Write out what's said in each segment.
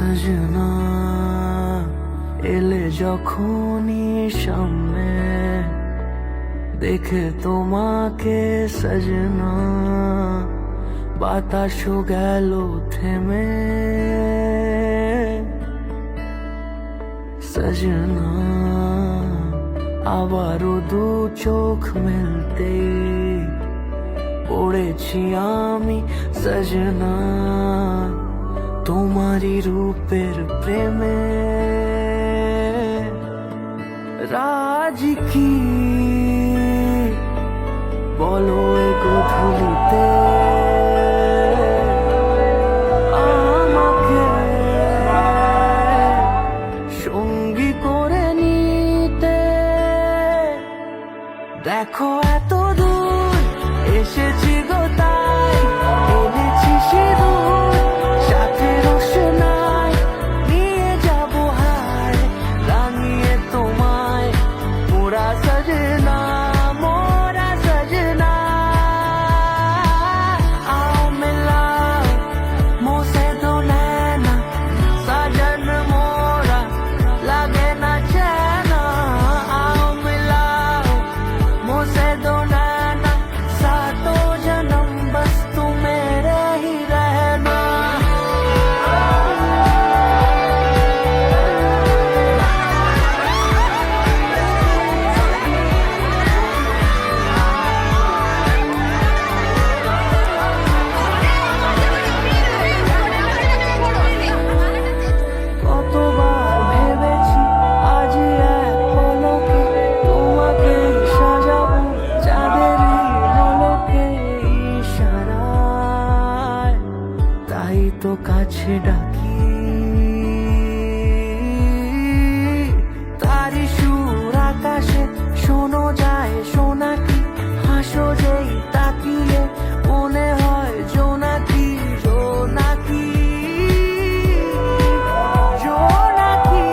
সজনা এলে যখনই সামনে দেখে তোমাকে সজনা বাতাসও গেল থেমে সজনা আবারও দু চোখ মেলতে পড়েছি আমি সজনা তোমারই রূপের প্রেমে রাজ কি বলো এ গধূলিতে আমাকে সঙ্গী করে নিতে দেখো এত দূর এসেছি গো তাই এনেছি সিঁদুর সাথে রোশনাই নিয়ে যাবো হায় রাঙিয়ে তোমায় মোরা সজনা মোরা সজনা आओ मिलाओ मुझसे दो नैना सजन मोरा लगे ना चैना आओ मिलाओ मुझसे दो नैना सातों जन्म बस तू मेरे ही रहना কতবার ভেবেছি আজ এক পলকে তোমাকে সাজাবো চাঁদেরই ঝলকে ইশারায় তাই তো কাছে ডাকি তারি সুর আকাশে শোনো যায় সোনাকি হাসো যেই তাকিয়ে মনে হয় জোনাকি জোনাকি জোনাকি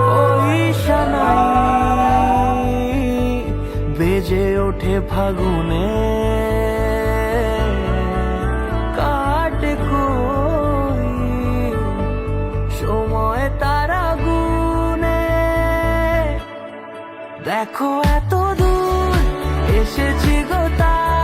ওই শানাই বেজে ওঠে ফাগুনে কাটে কই সময় তারা গুনে দেখো এত দূর এসেছি গো তাই